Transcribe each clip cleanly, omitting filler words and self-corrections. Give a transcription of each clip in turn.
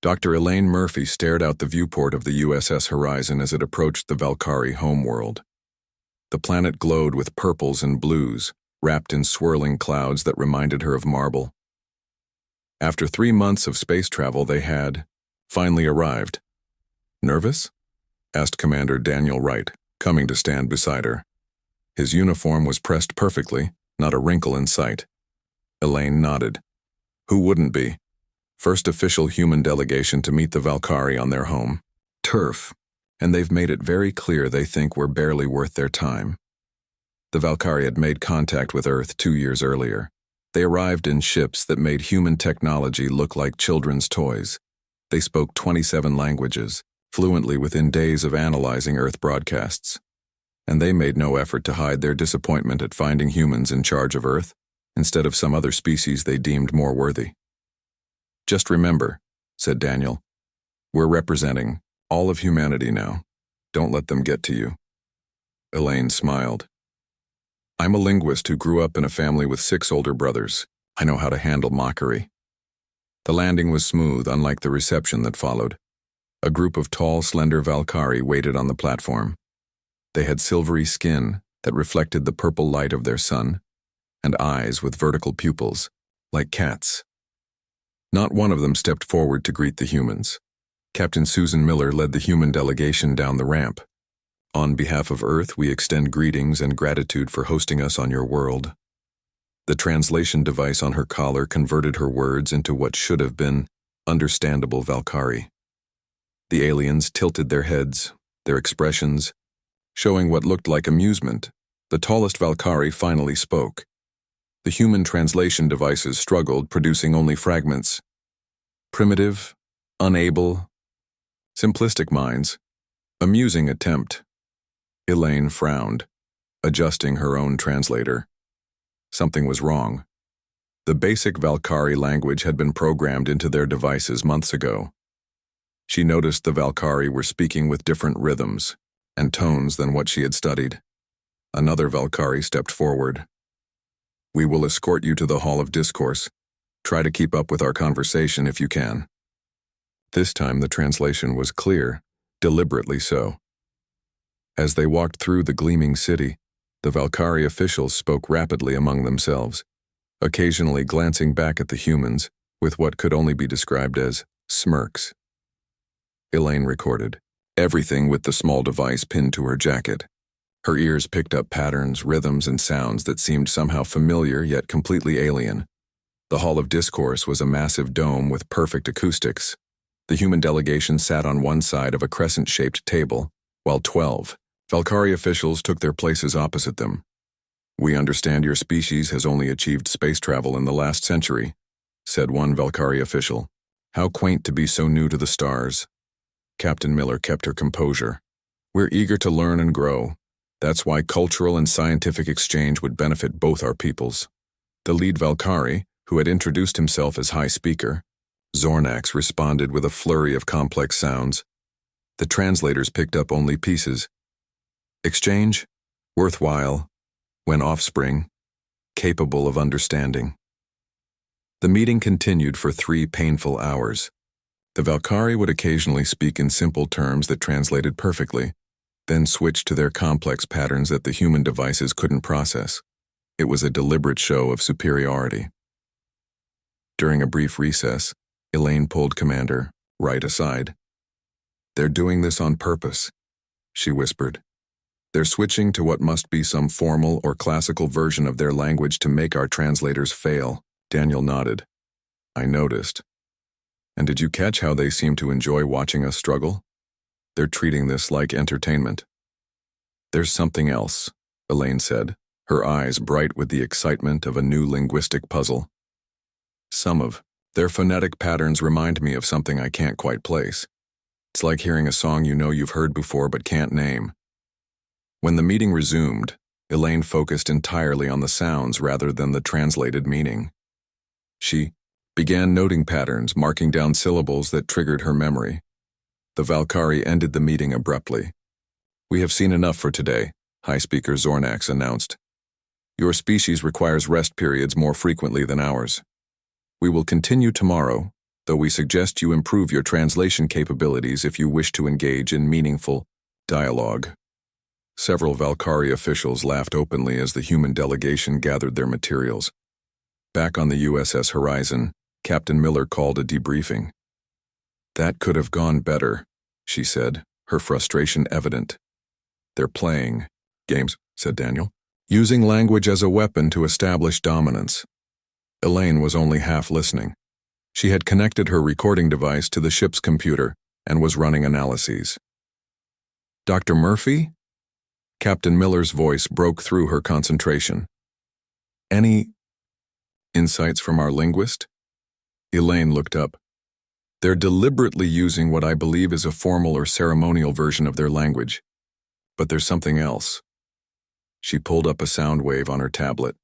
Dr. Elaine Murphy stared out the viewport of the USS Horizon as it approached the Valkyrie homeworld. The planet glowed with purples and blues, wrapped in swirling clouds that reminded her of marble. After 3 months of space travel, they had finally arrived. "Nervous?" asked Commander Daniel Wright, coming to stand beside her. His uniform was pressed perfectly, not a wrinkle in sight. Elaine nodded. Who wouldn't be? First official human delegation to meet the Valkyrie on their home turf, and they've made it very clear they think we're barely worth their time. The Valkyrie had made contact with Earth 2 years earlier. They arrived in ships that made human technology look like children's toys. They spoke 27 languages, fluently within days of analyzing Earth broadcasts. And they made no effort to hide their disappointment at finding humans in charge of Earth, instead of some other species they deemed more worthy. "Just remember," said Daniel, "we're representing all of humanity now. Don't let them get to you." Elaine smiled. "I'm a linguist who grew up in a family with 6 older brothers. I know how to handle mockery." The landing was smooth, unlike the reception that followed. A group of tall, slender Valkyrie waited on the platform. They had silvery skin that reflected the purple light of their sun, and eyes with vertical pupils, like cats. Not one of them stepped forward to greet the humans. Captain Susan Miller led the human delegation down the ramp. "On behalf of Earth, we extend greetings and gratitude for hosting us on your world." The translation device on her collar converted her words into what should have been understandable Valkyrie. The aliens tilted their heads, their expressions showing what looked like amusement. The tallest Valkyrie finally spoke. The human translation devices struggled, producing only fragments. Primitive, unable, simplistic minds. Amusing attempt. Elaine frowned, adjusting her own translator. Something was wrong. The basic Valkyrie language had been programmed into their devices months ago. She noticed the Valkyrie were speaking with different rhythms and tones than what she had studied. Another Valkyrie stepped forward. "We will escort you to the Hall of Discourse. Try to keep up with our conversation if you can." This time the translation was clear, deliberately so. As they walked through the gleaming city, the Valkyrie officials spoke rapidly among themselves, occasionally glancing back at the humans with what could only be described as smirks. Elaine recorded everything with the small device pinned to her jacket. Her ears picked up patterns, rhythms, and sounds that seemed somehow familiar yet completely alien. The Hall of Discourse was a massive dome with perfect acoustics. The human delegation sat on one side of a crescent-shaped table, while 12 Valkyrie officials took their places opposite them. "We understand your species has only achieved space travel in the last century," said one Valkyrie official. "How quaint to be so new to the stars." Captain Miller kept her composure. "We're eager to learn and grow. That's why cultural and scientific exchange would benefit both our peoples." The lead Valkyrie, who had introduced himself as High Speaker, Zornax, responded with a flurry of complex sounds. The translators picked up only pieces. Exchange, worthwhile, when offspring, capable of understanding. The meeting continued for 3 painful hours. The Valkyrie would occasionally speak in simple terms that translated perfectly, then switch to their complex patterns that the human devices couldn't process. It was a deliberate show of superiority. During a brief recess, Elaine pulled Commander Wright aside. "They're doing this on purpose," she whispered. "They're switching to what must be some formal or classical version of their language to make our translators fail." Daniel nodded. "I noticed. And did you catch how they seem to enjoy watching us struggle? They're treating this like entertainment." "There's something else," Elaine said, her eyes bright with the excitement of a new linguistic puzzle. "Some of their phonetic patterns remind me of something I can't quite place. It's like hearing a song you know you've heard before but can't name." When the meeting resumed, Elaine focused entirely on the sounds rather than the translated meaning. She began noting patterns, marking down syllables that triggered her memory. The Valkyrie ended the meeting abruptly. "We have seen enough for today," High Speaker Zornax announced. "Your species requires rest periods more frequently than ours. We will continue tomorrow, though we suggest you improve your translation capabilities if you wish to engage in meaningful dialogue. Several Valkyrie officials laughed openly as the human delegation gathered their materials. Back on the USS Horizon, Captain Miller called a debriefing. "That could have gone better," she said, her frustration evident. "They're playing games," said Daniel, "using language as a weapon to establish dominance." Elaine was only half listening. She had connected her recording device to the ship's computer and was running analyses. "Dr. Murphy?" Captain Miller's voice broke through her concentration. "Any insights from our linguist?" Elaine looked up. "They're deliberately using what I believe is a formal or ceremonial version of their language. But there's something else." She pulled up a sound wave on her tablet.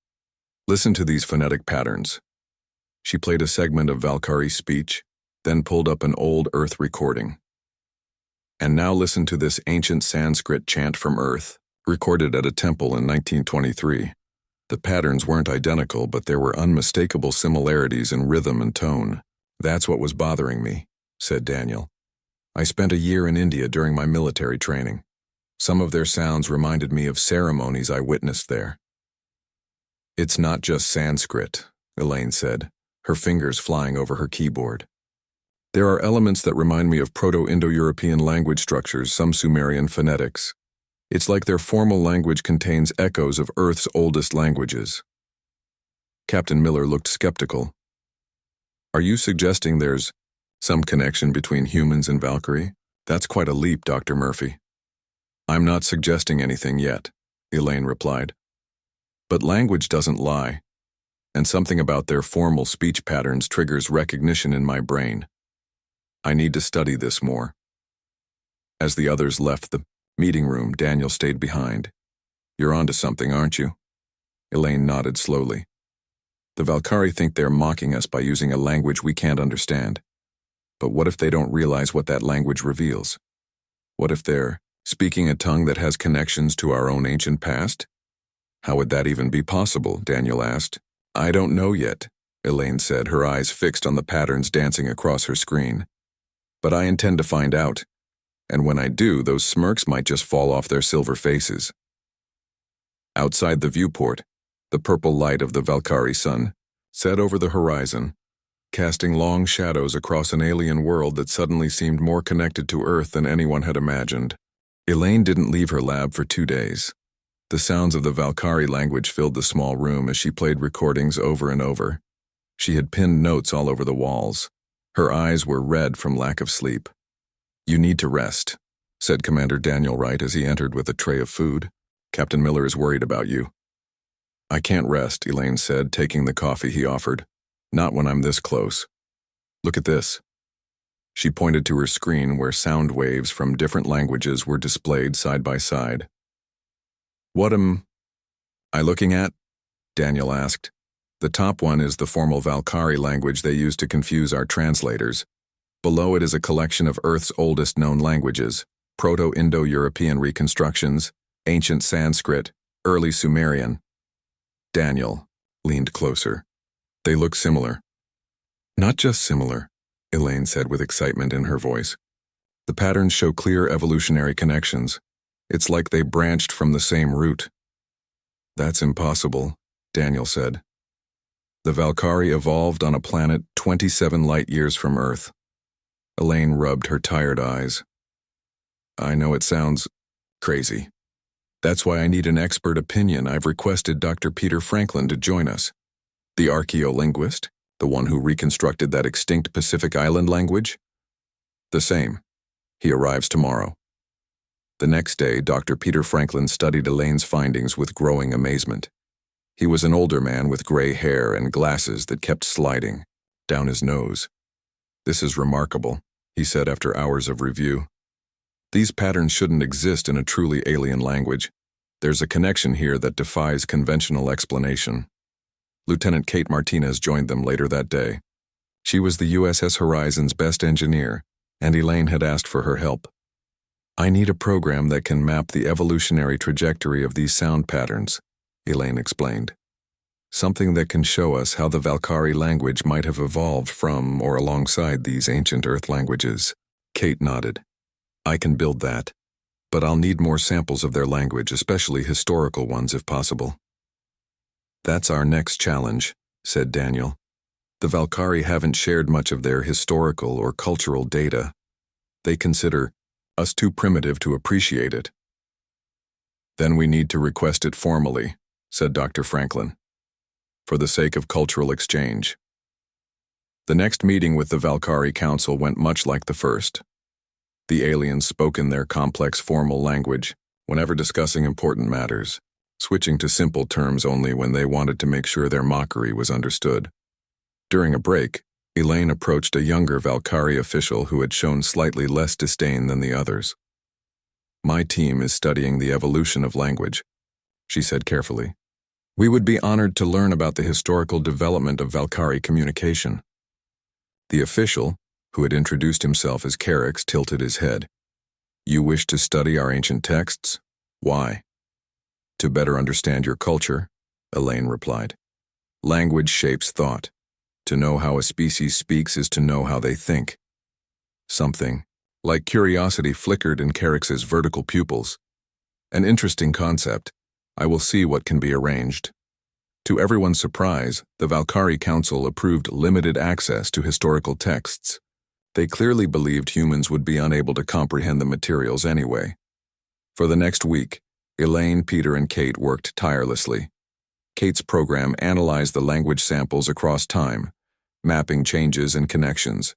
"Listen to these phonetic patterns." She played a segment of Valkyrie speech, then pulled up an old Earth recording. "And now listen to this ancient Sanskrit chant from Earth, recorded at a temple in 1923. The patterns weren't identical, but there were unmistakable similarities in rhythm and tone. That's what was bothering me," said Daniel. "I spent a year in India during my military training. Some of their sounds reminded me of ceremonies I witnessed there." "It's not just Sanskrit," Elaine said, her fingers flying over her keyboard. "There are elements that remind me of Proto-Indo-European language structures, some Sumerian phonetics. It's like their formal language contains echoes of Earth's oldest languages." Captain Miller looked skeptical. "Are you suggesting there's some connection between humans and Valkyrie? That's quite a leap, Dr. Murphy." "I'm not suggesting anything yet," Elaine replied. "But language doesn't lie, and something about their formal speech patterns triggers recognition in my brain. I need to study this more." As the others left the meeting room, Daniel stayed behind. "You're onto something, aren't you?" Elaine nodded slowly. "The Valkyrie think they're mocking us by using a language we can't understand. But what if they don't realize what that language reveals? What if they're speaking a tongue that has connections to our own ancient past? How would that even be possible?" Daniel asked. "I don't know yet," Elaine said, her eyes fixed on the patterns dancing across her screen. "But I intend to find out. And when I do, those smirks might just fall off their silver faces." Outside the viewport, the purple light of the Valkyrie sun set over the horizon, casting long shadows across an alien world that suddenly seemed more connected to Earth than anyone had imagined. Elaine didn't leave her lab for 2 days. The sounds of the Valkyrie language filled the small room as she played recordings over and over. She had pinned notes all over the walls. Her eyes were red from lack of sleep. "You need to rest," said Commander Daniel Wright as he entered with a tray of food. "Captain Miller is worried about you." "I can't rest," Elaine said, taking the coffee he offered. "Not when I'm this close. Look at this." She pointed to her screen where sound waves from different languages were displayed side by side. "What am I looking at?" Daniel asked. "The top one is the formal Valkyrie language they use to confuse our translators. Below it is a collection of Earth's oldest known languages, Proto-Indo-European reconstructions, ancient Sanskrit, early Sumerian." Daniel leaned closer. "They look similar." "Not just similar," Elaine said with excitement in her voice. "The patterns show clear evolutionary connections. It's like they branched from the same root." "That's impossible," Daniel said. "The Valkyrie evolved on a planet 27 light-years from Earth." Elaine rubbed her tired eyes. "I know it sounds crazy. That's why I need an expert opinion. I've requested Dr. Peter Franklin to join us. The archaeolinguist, the one who reconstructed that extinct Pacific Island language?" "The same. He arrives tomorrow." The next day, Dr. Peter Franklin studied Elaine's findings with growing amazement. He was an older man with gray hair and glasses that kept sliding down his nose. "This is remarkable," he said after hours of review. "These patterns shouldn't exist in a truly alien language. There's a connection here that defies conventional explanation." Lieutenant Kate Martinez joined them later that day. She was the USS Horizon's best engineer, and Elaine had asked for her help. "I need a program that can map the evolutionary trajectory of these sound patterns," Elaine explained. Something that can show us how the Valkyrie language might have evolved from or alongside these ancient Earth languages. Kate nodded. I can build that, but I'll need more samples of their language, especially historical ones if possible. That's our next challenge, said Daniel. The Valkyrie haven't shared much of their historical or cultural data. They consider us too primitive to appreciate it. Then we need to request it formally, said Dr. Franklin, for the sake of cultural exchange. The next meeting with the Valkyrie Council went much like the first. The aliens spoke in their complex formal language whenever discussing important matters, switching to simple terms only when they wanted to make sure their mockery was understood. During a break, Elaine approached a younger Valkyrie official who had shown slightly less disdain than the others. My team is studying the evolution of language, she said carefully. We would be honored to learn about the historical development of Valkyrie communication. The official, who had introduced himself as Carix, tilted his head. You wish to study our ancient texts? Why? To better understand your culture, Elaine replied. Language shapes thought. To know how a species speaks is to know how they think. Something, like curiosity, flickered in Carix's vertical pupils. An interesting concept. I will see what can be arranged. To everyone's surprise, the Valkyrie Council approved limited access to historical texts. They clearly believed humans would be unable to comprehend the materials anyway. For the next week, Elaine, Peter, and Kate worked tirelessly. Kate's program analyzed the language samples across time, mapping changes and connections.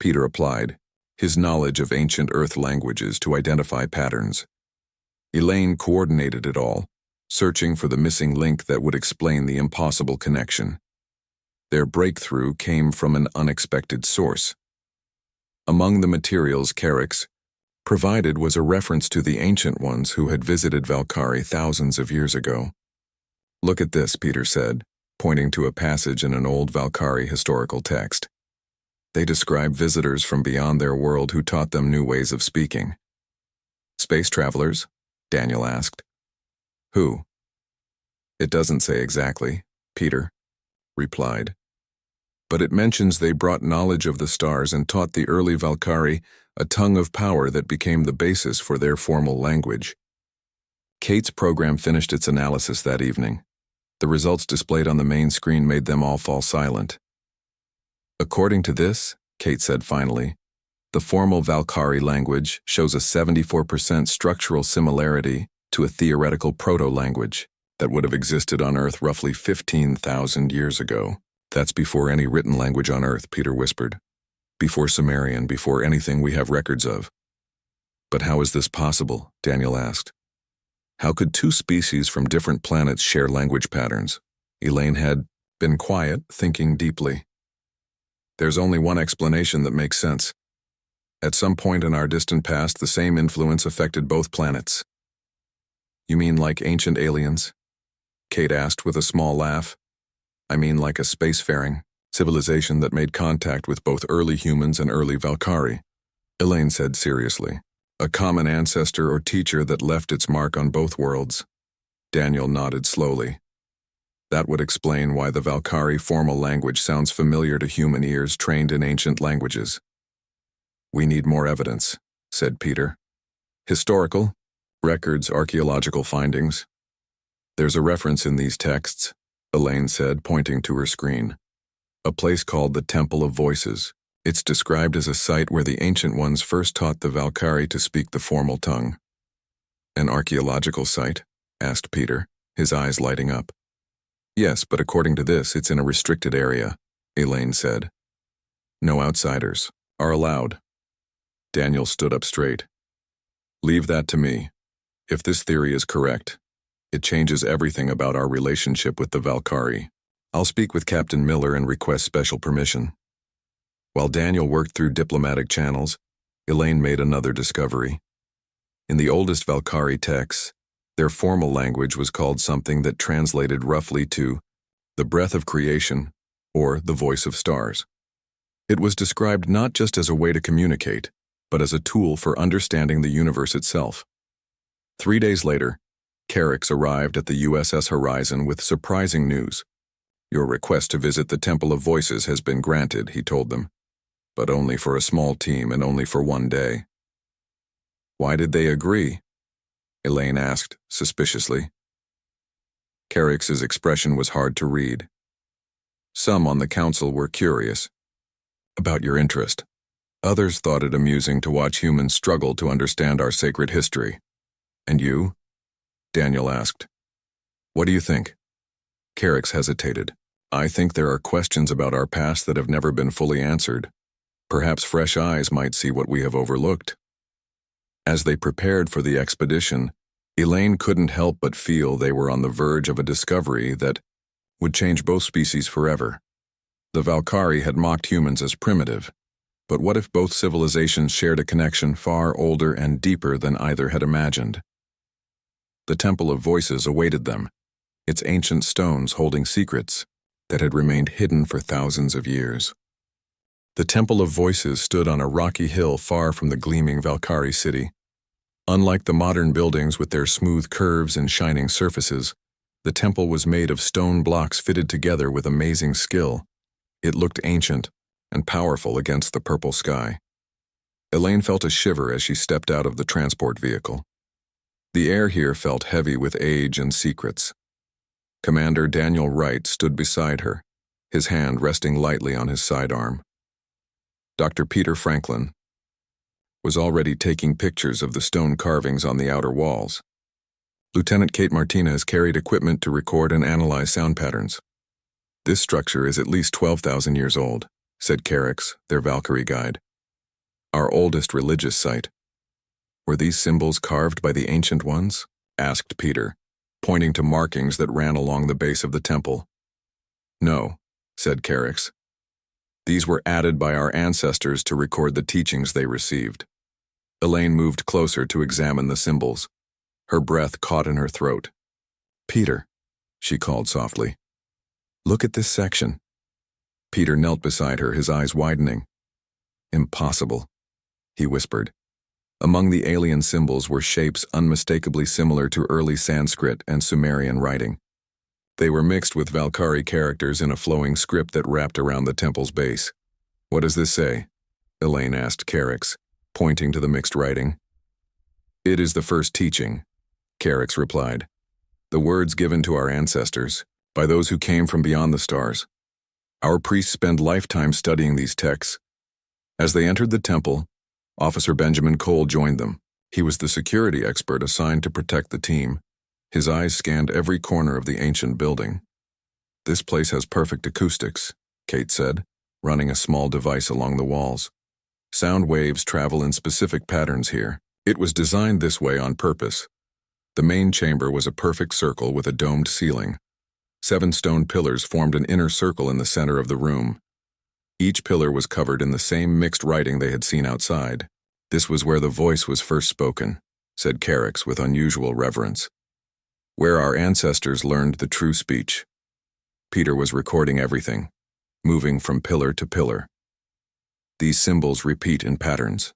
Peter applied his knowledge of ancient Earth languages to identify patterns. Elaine coordinated it all, searching for the missing link that would explain the impossible connection. Their breakthrough came from an unexpected source. Among the materials Carix provided was a reference to the ancient ones who had visited Valkyrie thousands of years ago. Look at this, Peter said, pointing to a passage in an old Valkyrie historical text. They describe visitors from beyond their world who taught them new ways of speaking. Space travelers? Daniel asked. Who? It doesn't say exactly, Peter replied. But it mentions they brought knowledge of the stars and taught the early Valkyrie a tongue of power that became the basis for their formal language. Kate's program finished its analysis that evening. The results displayed on the main screen made them all fall silent. According to this, Kate said finally, the formal Valkyrie language shows a 74% structural similarity to a theoretical proto-language that would have existed on Earth roughly 15,000 years ago. That's before any written language on Earth, Peter whispered. Before Sumerian, before anything we have records of. But how is this possible? Daniel asked. How could two species from different planets share language patterns? Elaine had been quiet, thinking deeply. There's only one explanation that makes sense. At some point in our distant past, the same influence affected both planets. You mean like ancient aliens? Kate asked with a small laugh. I mean like a spacefaring civilization that made contact with both early humans and early Valkyrie, Elaine said seriously. A common ancestor or teacher that left its mark on both worlds. Daniel nodded slowly. That would explain why the Valkyrie formal language sounds familiar to human ears trained in ancient languages. We need more evidence, said Peter. Historical, records, archaeological findings. There's a reference in these texts, Elaine said, pointing to her screen. A place called the Temple of Voices. It's described as a site where the Ancient Ones first taught the Valkyrie to speak the formal tongue. An archaeological site? Asked Peter, his eyes lighting up. Yes, but according to this, it's in a restricted area, Elaine said. No outsiders are allowed. Daniel stood up straight. Leave that to me. If this theory is correct, it changes everything about our relationship with the Valkyrie. I'll speak with Captain Miller and request special permission. While Daniel worked through diplomatic channels, Elaine made another discovery. In the oldest Valkyrie texts, their formal language was called something that translated roughly to the breath of creation or the voice of stars. It was described not just as a way to communicate, but as a tool for understanding the universe itself. 3 days later, Carrix arrived at the USS Horizon with surprising news. "Your request to visit the Temple of Voices has been granted," he told them, "but only for a small team and only for one day." "Why did they agree?" Elaine asked, suspiciously. Carrix's expression was hard to read. Some on the council were curious about your interest. Others thought it amusing to watch humans struggle to understand our sacred history. "And you?" Daniel asked. "What do you think?" Carrix hesitated. "I think there are questions about our past that have never been fully answered. Perhaps fresh eyes might see what we have overlooked." As they prepared for the expedition, Elaine couldn't help but feel they were on the verge of a discovery that would change both species forever. The Valkyrie had mocked humans as primitive, but what if both civilizations shared a connection far older and deeper than either had imagined? The Temple of Voices awaited them, its ancient stones holding secrets that had remained hidden for thousands of years. The Temple of Voices stood on a rocky hill far from the gleaming Valkyrie city. Unlike the modern buildings with their smooth curves and shining surfaces, the temple was made of stone blocks fitted together with amazing skill. It looked ancient and powerful against the purple sky. Elaine felt a shiver as she stepped out of the transport vehicle. The air here felt heavy with age and secrets. Commander Daniel Wright stood beside her, his hand resting lightly on his sidearm. Dr. Peter Franklin was already taking pictures of the stone carvings on the outer walls. Lieutenant Kate Martinez carried equipment to record and analyze sound patterns. "This structure is at least 12,000 years old," said Carrix, their Valkyrie guide. "Our oldest religious site." "Were these symbols carved by the Ancient Ones?" asked Peter, pointing to markings that ran along the base of the temple. "No," said Carrix. "These were added by our ancestors to record the teachings they received." Elaine moved closer to examine the symbols. Her breath caught in her throat. "Peter," she called softly. "Look at this section." Peter knelt beside her, his eyes widening. "Impossible," he whispered. Among the alien symbols were shapes unmistakably similar to early Sanskrit and Sumerian writing. They were mixed with Valkyrie characters in a flowing script that wrapped around the temple's base. "What does this say?" Elaine asked Carrix, pointing to the mixed writing. "It is the first teaching," Carrix replied. "The words given to our ancestors, by those who came from beyond the stars. Our priests spend lifetimes studying these texts." As they entered the temple, Officer Benjamin Cole joined them. He was the security expert assigned to protect the team. His eyes scanned every corner of the ancient building. "This place has perfect acoustics," Kate said, running a small device along the walls. "Sound waves travel in specific patterns here. It was designed this way on purpose." The main chamber was a perfect circle with a domed ceiling. 7 stone pillars formed an inner circle in the center of the room. Each pillar was covered in the same mixed writing they had seen outside. "This was where the voice was first spoken," said Carrix with unusual reverence. "Where our ancestors learned the true speech." Peter was recording everything, moving from pillar to pillar. "These symbols repeat in patterns.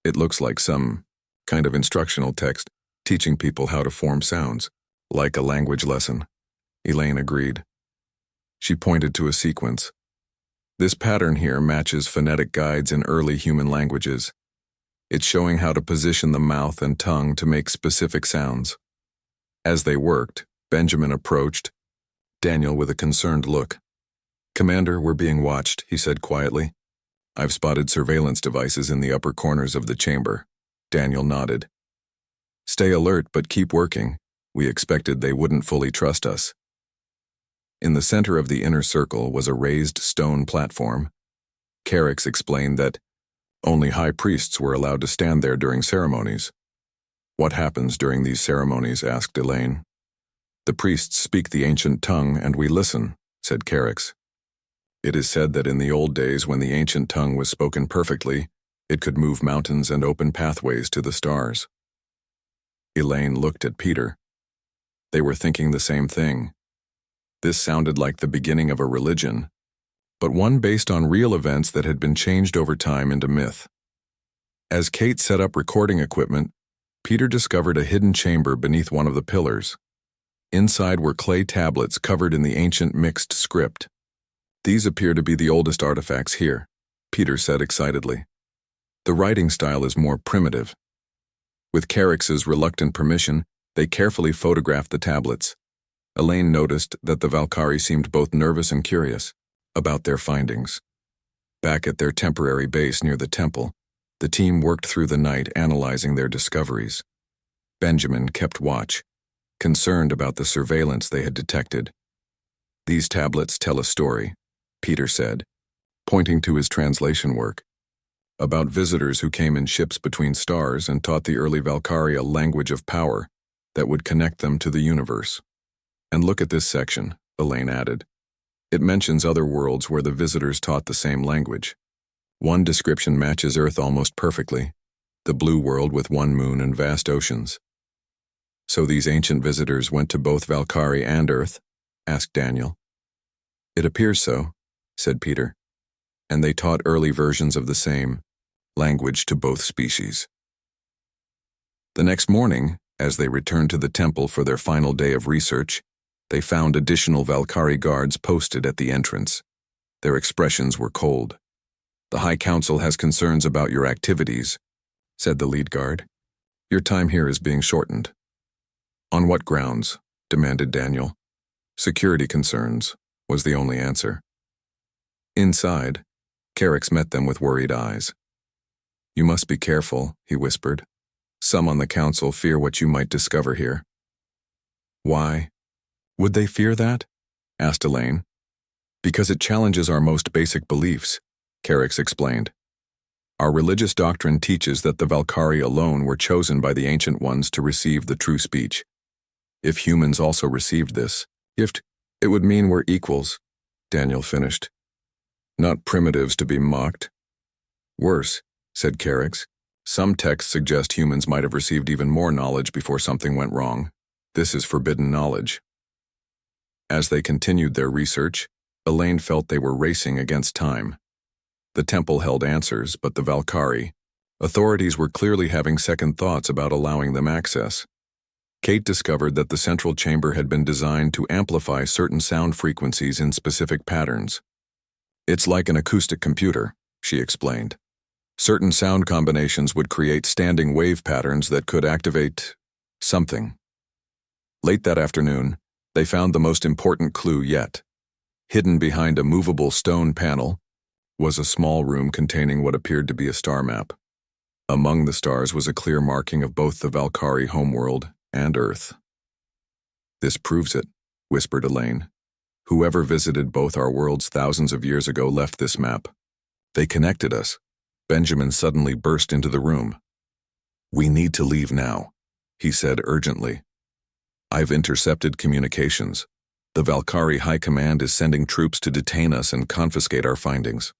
It looks like some kind of instructional text, teaching people how to form sounds, like a language lesson," Elaine agreed. She pointed to a sequence. "This pattern here matches phonetic guides in early human languages. It's showing how to position the mouth and tongue to make specific sounds." As they worked, Benjamin approached Daniel with a concerned look. "Commander, we're being watched," he said quietly. "I've spotted surveillance devices in the upper corners of the chamber." Daniel nodded. "Stay alert, but keep working. We expected they wouldn't fully trust us." In the center of the inner circle was a raised stone platform. Carrix explained that only high priests were allowed to stand there during ceremonies. "What happens during these ceremonies?" asked Elaine. "The priests speak the ancient tongue and we listen," said Carrix. "It is said that in the old days when the ancient tongue was spoken perfectly, it could move mountains and open pathways to the stars." Elaine looked at Peter. They were thinking the same thing. This sounded like the beginning of a religion, but one based on real events that had been changed over time into myth. As Kate set up recording equipment, Peter discovered a hidden chamber beneath one of the pillars. Inside were clay tablets covered in the ancient mixed script. These appear to be the oldest artifacts here, Peter said excitedly. The writing style is more primitive. With Carrick's reluctant permission, they carefully photographed the tablets. Elaine noticed that the Valkyrie seemed both nervous and curious about their findings. Back at their temporary base near the temple, the team worked through the night analyzing their discoveries. Benjamin kept watch, concerned about the surveillance they had detected. "These tablets tell a story," Peter said, pointing to his translation work, about visitors who came in ships between stars and taught the early Valkyrie a language of power that would connect them to the universe. "And look at this section," Elaine added. "It mentions other worlds where the visitors taught the same language. One description matches Earth almost perfectly, the blue world with one moon and vast oceans." "So these ancient visitors went to both Valkyrie and Earth?" asked Daniel. "It appears so," said Peter. "And they taught early versions of the same language to both species." The next morning, as they returned to the temple for their final day of research, they found additional Valkyrie guards posted at the entrance. Their expressions were cold. "The High Council has concerns about your activities," said the lead guard. "Your time here is being shortened." "On what grounds?" demanded Daniel. "Security concerns," was the only answer. Inside, Carrick's met them with worried eyes. "You must be careful," he whispered. "Some on the council fear what you might discover here." "Why would they fear that?" asked Elaine. "Because it challenges our most basic beliefs," Carrick's explained. "Our religious doctrine teaches that the Valkyrie alone were chosen by the Ancient Ones to receive the true speech. If humans also received this gift, it would mean we're equals," Daniel finished. "Not primitives to be mocked." "Worse," said Carrick's. "Some texts suggest humans might have received even more knowledge before something went wrong. This is forbidden knowledge." As they continued their research, Elaine felt they were racing against time. The temple held answers, but the Valkyrie authorities were clearly having second thoughts about allowing them access. Kate discovered that the central chamber had been designed to amplify certain sound frequencies in specific patterns. "It's like an acoustic computer," she explained. "Certain sound combinations would create standing wave patterns that could activate something." Late that afternoon, they found the most important clue yet. Hidden behind a movable stone panel was a small room containing what appeared to be a star map. Among the stars was a clear marking of both the Valkyrie homeworld and Earth. "This proves it," whispered Elaine. "Whoever visited both our worlds thousands of years ago left this map. They connected us." Benjamin suddenly burst into the room. "We need to leave now," he said urgently. "I've intercepted communications. The Valkyrie High Command is sending troops to detain us and confiscate our findings."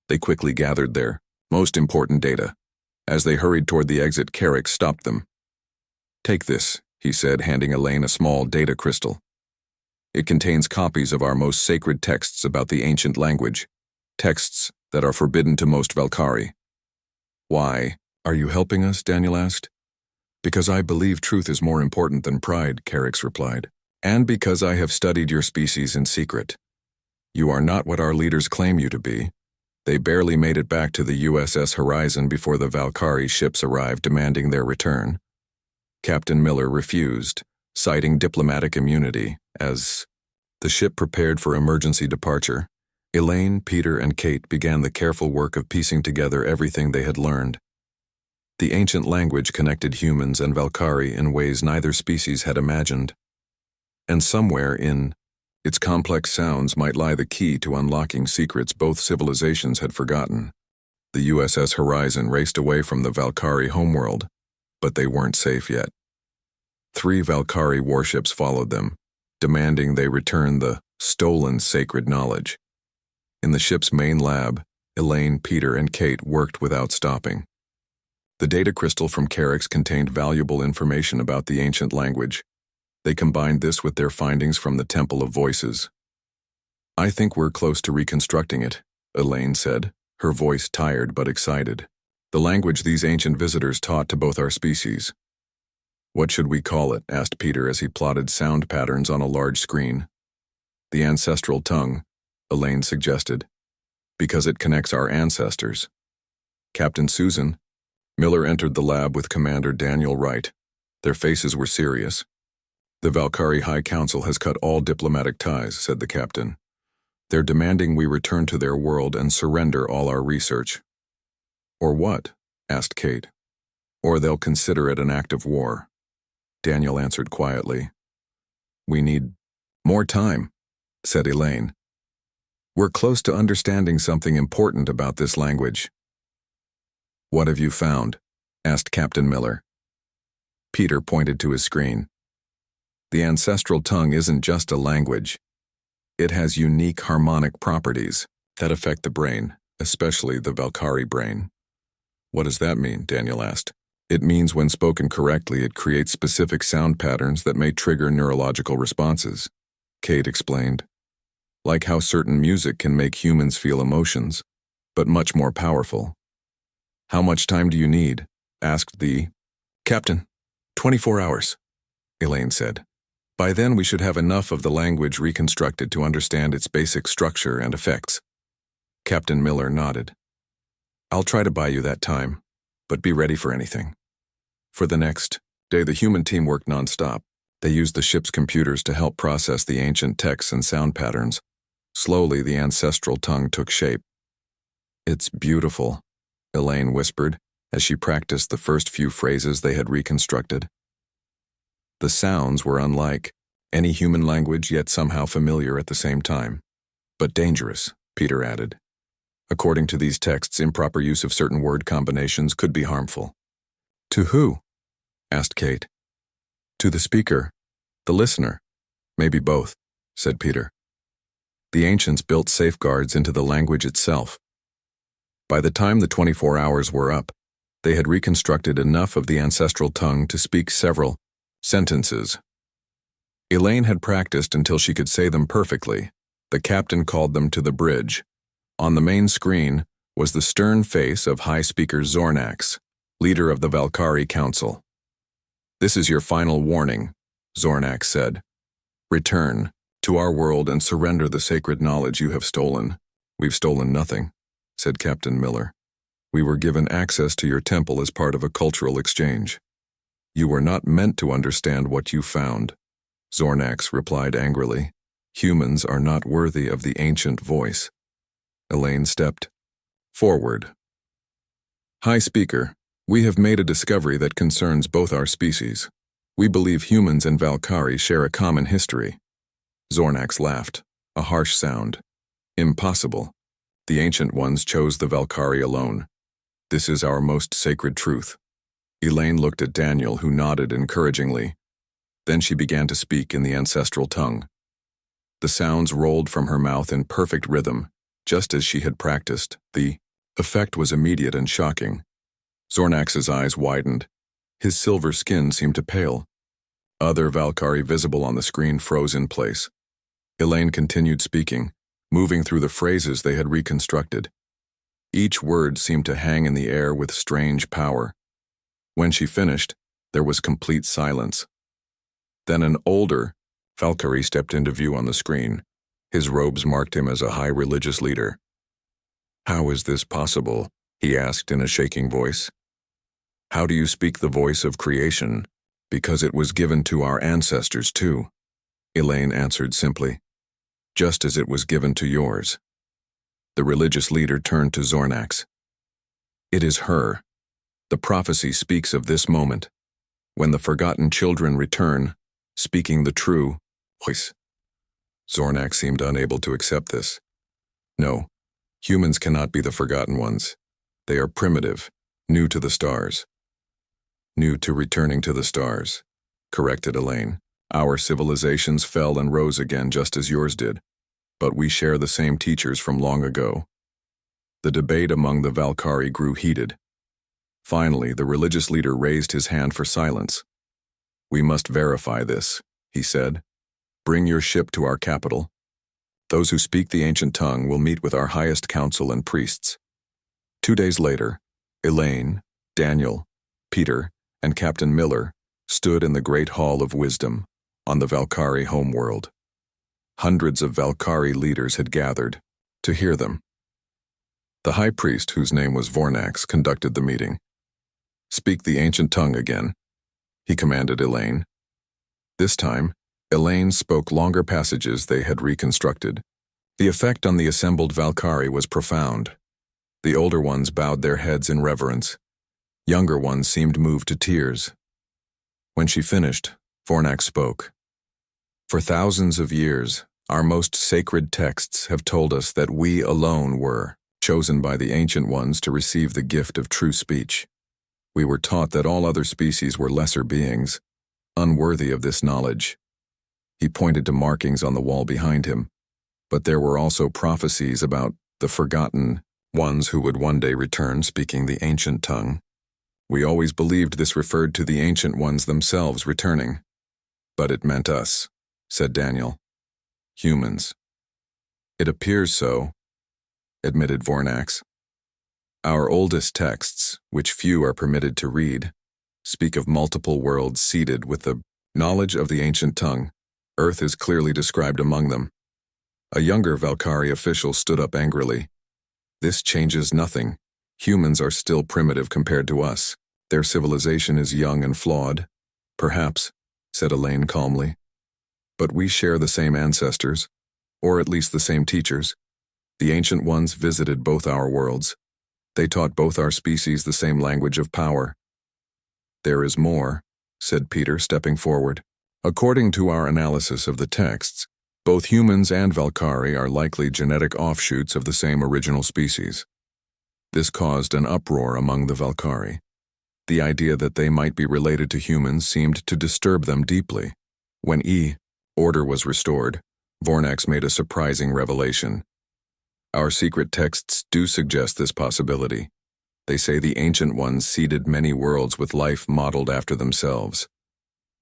They quickly gathered their most important data. As they hurried toward the exit, Carrick stopped them. "Take this," he said, handing Elaine a small data crystal. "It contains copies of our most sacred texts about the ancient language, texts that are forbidden to most Valkyrie." "Why are you helping us?" Daniel asked. "Because I believe truth is more important than pride," Carrick's replied. "And because I have studied your species in secret. You are not what our leaders claim you to be." They barely made it back to the USS Horizon before the Valkyrie ships arrived demanding their return. Captain Miller refused, citing diplomatic immunity. As the ship prepared for emergency departure, Elaine, Peter, and Kate began the careful work of piecing together everything they had learned. The ancient language connected humans and Valkyrie in ways neither species had imagined. And somewhere in its complex sounds might lie the key to unlocking secrets both civilizations had forgotten. The USS Horizon raced away from the Valkyrie homeworld, but they weren't safe yet. 3 Valkyrie warships followed them, demanding they return the stolen sacred knowledge. In the ship's main lab, Elaine, Peter, and Kate worked without stopping. The data crystal from Carrick's contained valuable information about the ancient language. They combined this with their findings from the Temple of Voices. "I think we're close to reconstructing it," Elaine said, her voice tired but excited. "The language these ancient visitors taught to both our species. What should we call it? Asked Peter as he plotted sound patterns on a large screen. The ancestral tongue, Elaine suggested, because it connects our ancestors. Captain Susan, Miller entered the lab with Commander Daniel Wright. Their faces were serious. The Valkyrie High Council has cut all diplomatic ties, said the captain. They're demanding we return to their world and surrender all our research. Or what? Asked Kate. Or they'll consider it an act of war. Daniel answered quietly. We need more time, said Elaine. We're close to understanding something important about this language. What have you found? Asked Captain Miller. Peter pointed to his screen. The ancestral tongue isn't just a language. It has unique harmonic properties that affect the brain, especially the Valkyrie brain. What does that mean? Daniel asked. It means when spoken correctly, it creates specific sound patterns that may trigger neurological responses, Kate explained. Like how certain music can make humans feel emotions, but much more powerful. How much time do you need? Asked the captain. 24 hours, Elaine said. By then we should have enough of the language reconstructed to understand its basic structure and effects. Captain Miller nodded. I'll try to buy you that time, but be ready for anything. For the next day, the human team worked nonstop. They used the ship's computers to help process the ancient texts and sound patterns. Slowly, the ancestral tongue took shape. It's beautiful, Elaine whispered as she practiced the first few phrases they had reconstructed. The sounds were unlike any human language, yet somehow familiar at the same time. But dangerous, Peter added. According to these texts, improper use of certain word combinations could be harmful. To who? Asked Kate. To the speaker, the listener. Maybe both, said Peter. The ancients built safeguards into the language itself. By the time the 24 hours were up, they had reconstructed enough of the ancestral tongue to speak several sentences. Elaine had practiced until she could say them perfectly. The captain called them to the bridge. On the main screen was the stern face of High Speaker Zornax, leader of the Valkyrie Council. This is your final warning, Zornax said. Return to our world and surrender the sacred knowledge you have stolen. We've stolen nothing, said Captain Miller. We were given access to your temple as part of a cultural exchange. You were not meant to understand what you found, Zornax replied angrily. Humans are not worthy of the ancient voice. Elaine stepped forward. High Speaker, we have made a discovery that concerns both our species. We believe humans and Valkyrie share a common history. Zornax laughed, a harsh sound. Impossible. The ancient ones chose the Valkyrie alone. This is our most sacred truth. Elaine looked at Daniel, who nodded encouragingly. Then she began to speak in the ancestral tongue. The sounds rolled from her mouth in perfect rhythm, just as she had practiced. The effect was immediate and shocking. Zornax's eyes widened. His silver skin seemed to pale. Other Valkyrie visible on the screen froze in place. Elaine continued speaking, moving through the phrases they had reconstructed. Each word seemed to hang in the air with strange power. When she finished, there was complete silence. Then an older Valkyrie stepped into view on the screen. His robes marked him as a high religious leader. How is this possible? He asked in a shaking voice. How do you speak the voice of creation? Because it was given to our ancestors too, Elaine answered simply. Just as it was given to yours. The religious leader turned to Zornax. It is her. The prophecy speaks of this moment, when the forgotten children return, speaking the true voice. Zornax seemed unable to accept this. No, humans cannot be the forgotten ones. They are primitive, new to the stars. New to returning to the stars, corrected Elaine. Our civilizations fell and rose again just as yours did, but we share the same teachers from long ago. The debate among the Valkyrie grew heated. Finally, the religious leader raised his hand for silence. We must verify this, he said. Bring your ship to our capital. Those who speak the ancient tongue will meet with our highest council and priests. 2 days later, Elaine, Daniel, Peter, and Captain Miller stood in the Great Hall of Wisdom on the Valkyrie homeworld. Hundreds of Valkyrie leaders had gathered to hear them. The high priest, whose name was Vornax, conducted the meeting. "Speak the ancient tongue again," he commanded Elaine. This time, Elaine spoke longer passages they had reconstructed. The effect on the assembled Valkyrie was profound. The older ones bowed their heads in reverence. Younger ones seemed moved to tears. When she finished, Vornax spoke. "For thousands of years, our most sacred texts have told us that we alone were chosen by the Ancient Ones to receive the gift of true speech. We were taught that all other species were lesser beings, unworthy of this knowledge." He pointed to markings on the wall behind him, but there were also prophecies about the forgotten ones who would one day return speaking the ancient tongue. "We always believed this referred to the Ancient Ones themselves returning. But it meant us," said Daniel. "Humans." "It appears so," admitted Vornax. "Our oldest texts, which few are permitted to read, speak of multiple worlds seeded with the knowledge of the ancient tongue. Earth is clearly described among them." A younger Valkyrie official stood up angrily. "This changes nothing. Humans are still primitive compared to us. Their civilization is young and flawed." "Perhaps," said Elaine calmly. "But we share the same ancestors, or at least the same teachers. The Ancient Ones visited both our worlds. They taught both our species the same language of power." "There is more," said Peter, stepping forward. "According to our analysis of the texts, both humans and Valkyrie are likely genetic offshoots of the same original species. This caused an uproar among the Valkyrie. The idea that they might be related to humans seemed to disturb them deeply. When order was restored, Vornax made a surprising revelation. "Our secret texts do suggest this possibility. They say the Ancient Ones seeded many worlds with life modeled after themselves.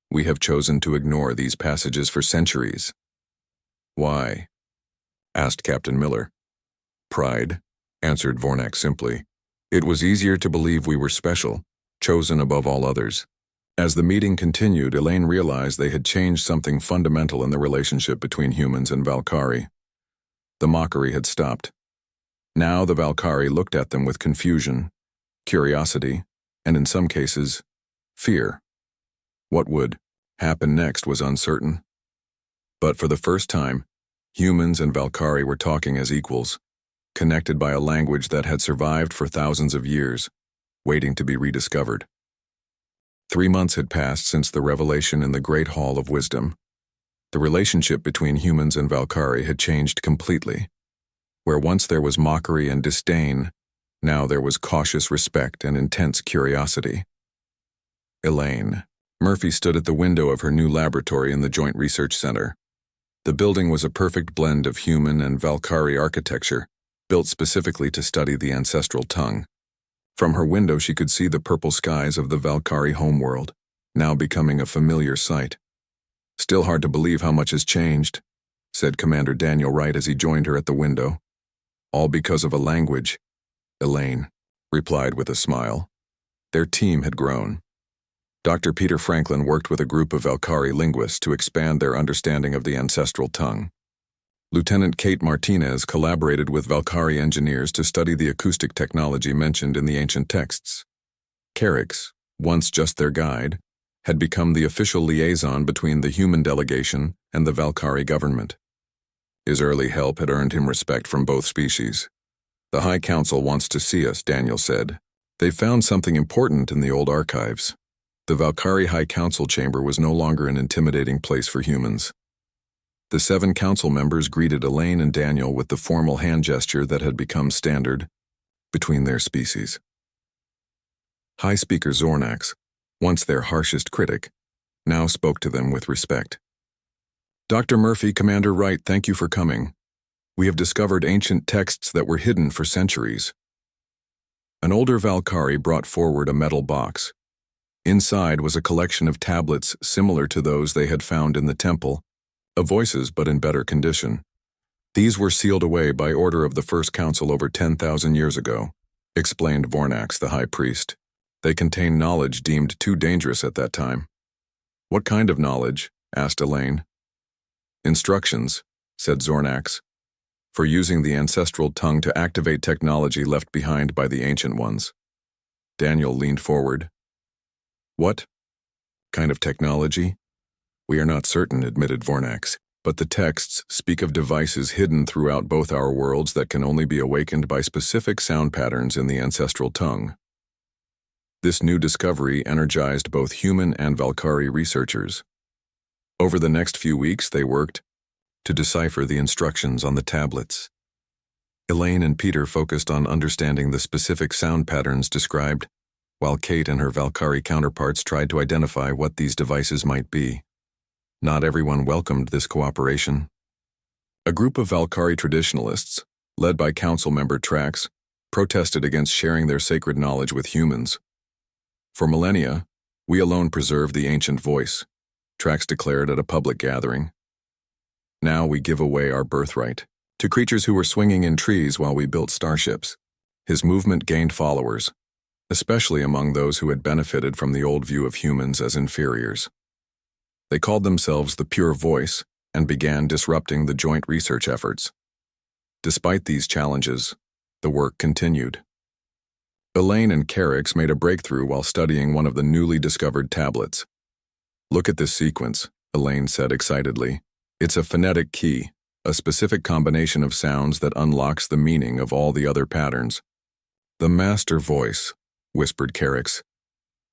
We have chosen to ignore these passages for centuries." "Why?" asked Captain Miller. "Pride," answered Vornax simply. "It was easier to believe we were special, chosen above all others." As the meeting continued, Elaine realized they had changed something fundamental in the relationship between humans and Valkyrie. The mockery had stopped. Now the Valkyrie looked at them with confusion, curiosity, and in some cases, fear. What would happen next was uncertain. But for the first time, humans and Valkyrie were talking as equals, connected by a language that had survived for thousands of years, waiting to be rediscovered. 3 months had passed since the revelation in the Great Hall of Wisdom. The relationship between humans and Valkyrie had changed completely. Where once there was mockery and disdain, now there was cautious respect and intense curiosity. Elaine. Murphy stood at the window of her new laboratory in the Joint Research Center. The building was a perfect blend of human and Valkyrie architecture, built specifically to study the ancestral tongue. From her window she could see the purple skies of the Valkyrie homeworld, now becoming a familiar sight. "Still hard to believe how much has changed," said Commander Daniel Wright as he joined her at the window. "All because of a language," Elaine replied with a smile. Their team had grown. Dr. Peter Franklin worked with a group of Valkyrie linguists to expand their understanding of the ancestral tongue. Lieutenant Kate Martinez collaborated with Valkyrie engineers to study the acoustic technology mentioned in the ancient texts. Carrix, once just their guide, had become the official liaison between the human delegation and the Valkyrie government. His early help had earned him respect from both species. "The High Council wants to see us," Daniel said. "They found something important in the old archives." The Valkyrie High Council chamber was no longer an intimidating place for humans. The 7 council members greeted Elaine and Daniel with the formal hand gesture that had become standard between their species. High Speaker Zornax, once their harshest critic, now spoke to them with respect. "Dr. Murphy, Commander Wright, thank you for coming. We have discovered ancient texts that were hidden for centuries." An older Valkyrie brought forward a metal box. Inside was a collection of tablets similar to those they had found in the temple, of voices but in better condition. "These were sealed away by order of the First Council over 10,000 years ago," explained Vornax, the High Priest. "They contain knowledge deemed too dangerous at that time." What kind of knowledge? Asked Elaine. Instructions, said Zornax, for using the ancestral tongue to activate technology left behind by the Ancient Ones. Daniel leaned forward. What kind of technology? We are not certain, admitted Vornax, but the texts speak of devices hidden throughout both our worlds that can only be awakened by specific sound patterns in the ancestral tongue. This new discovery energized both human and Valkyrie researchers. Over the next few weeks, they worked to decipher the instructions on the tablets. Elaine and Peter focused on understanding the specific sound patterns described, while Kate and her Valkyrie counterparts tried to identify what these devices might be. Not everyone welcomed this cooperation. A group of Valkyrie traditionalists, led by council member Trax, protested against sharing their sacred knowledge with humans. For millennia, we alone preserve the ancient voice, Trax declared at a public gathering. Now we give away our birthright to creatures who were swinging in trees while we built starships. His movement gained followers, especially among those who had benefited from the old view of humans as inferiors. They called themselves the Pure Voice and began disrupting the joint research efforts. Despite these challenges, the work continued. Elaine and Carrix made a breakthrough while studying one of the newly discovered tablets. Look at this sequence, Elaine said excitedly. It's a phonetic key, a specific combination of sounds that unlocks the meaning of all the other patterns. The master voice, whispered Carrix.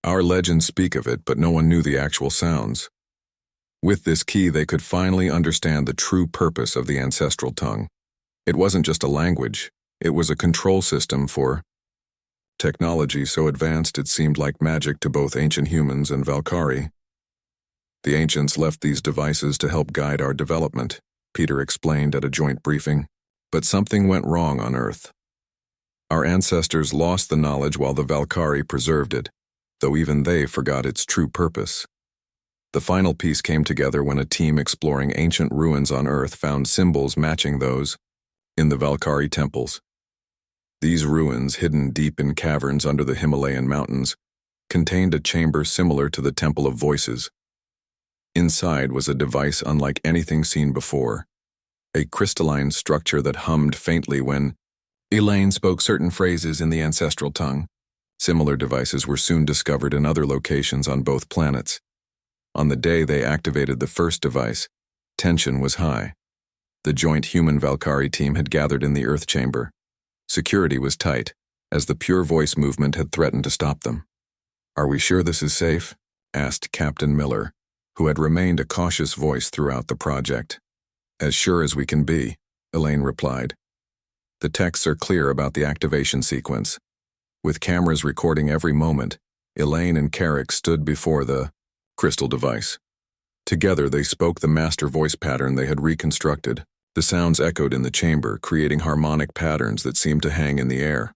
Our legends speak of it, but no one knew the actual sounds. With this key, they could finally understand the true purpose of the ancestral tongue. It wasn't just a language, it was a control system for technology so advanced it seemed like magic to both ancient humans and Valkyrie. The ancients left these devices to help guide our development, Peter explained at a joint briefing, but something went wrong on Earth. Our ancestors lost the knowledge while the Valkyrie preserved it, though even they forgot its true purpose. The final piece came together when a team exploring ancient ruins on Earth found symbols matching those in the Valkyrie temples. These ruins, hidden deep in caverns under the Himalayan mountains, contained a chamber similar to the Temple of Voices. Inside was a device unlike anything seen before, a crystalline structure that hummed faintly when Elaine spoke certain phrases in the ancestral tongue. Similar devices were soon discovered in other locations on both planets. On the day they activated the first device, tension was high. The joint human-Valkyrie team had gathered in the Earth chamber. Security was tight, as the Pure Voice movement had threatened to stop them. Are we sure this is safe? Asked Captain Miller, who had remained a cautious voice throughout the project. As sure as we can be, Elaine replied. The texts are clear about the activation sequence. With cameras recording every moment, Elaine and Carrick stood before the crystal device. Together they spoke the master voice pattern they had reconstructed. The sounds echoed in the chamber, creating harmonic patterns that seemed to hang in the air.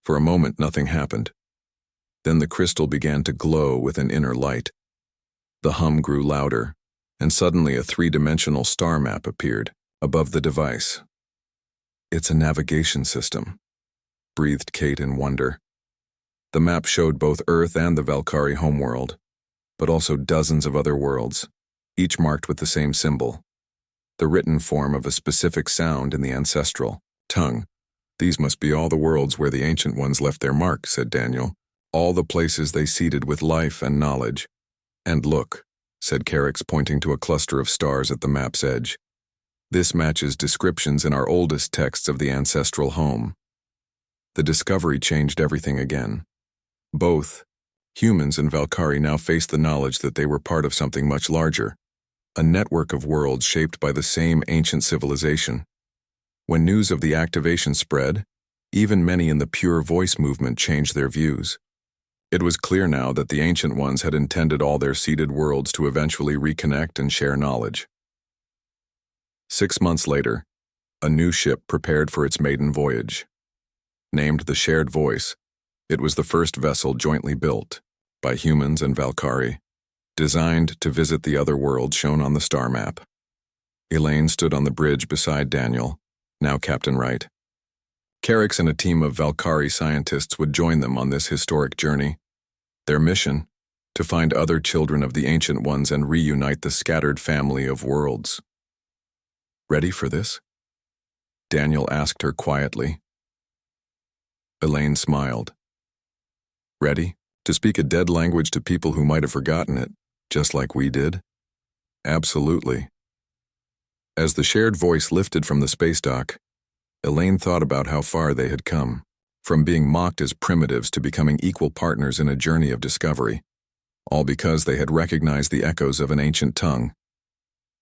For a moment, nothing happened. Then the crystal began to glow with an inner light. The hum grew louder, and suddenly a three-dimensional star map appeared above the device. It's a navigation system, breathed Kate in wonder. The map showed both Earth and the Valkyrie homeworld, but also dozens of other worlds, each marked with the same symbol, the written form of a specific sound in the ancestral tongue. These must be all the worlds where the Ancient Ones left their mark, said Daniel. All the places they seeded with life and knowledge. And look, said Carrix, pointing to a cluster of stars at the map's edge. This matches descriptions in our oldest texts of the ancestral home. The discovery changed everything again. Both humans and Valkyrie now faced the knowledge that they were part of something much larger, a network of worlds shaped by the same ancient civilization. When news of the activation spread, even many in the Pure Voice movement changed their views. It was clear now that the Ancient Ones had intended all their seeded worlds to eventually reconnect and share knowledge. 6 months later, a new ship prepared for its maiden voyage. Named the Shared Voice, it was the first vessel jointly built by humans and Valkyrie, designed to visit the other worlds shown on the star map. Elaine stood on the bridge beside Daniel, now Captain Wright. Carrix and a team of Valkyrie scientists would join them on this historic journey. Their mission, to find other children of the Ancient Ones and reunite the scattered family of worlds. Ready for this? Daniel asked her quietly. Elaine smiled. Ready to speak a dead language to people who might have forgotten it, just like we did? Absolutely. As the shared voice lifted from the space dock, Elaine thought about how far they had come, from being mocked as primitives to becoming equal partners in a journey of discovery, all because they had recognized the echoes of an ancient tongue.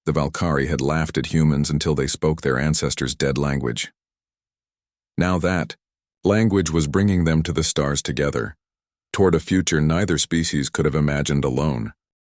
The Valkyrie had laughed at humans until they spoke their ancestors' dead language. Now that language was bringing them to the stars together, toward a future neither species could have imagined alone.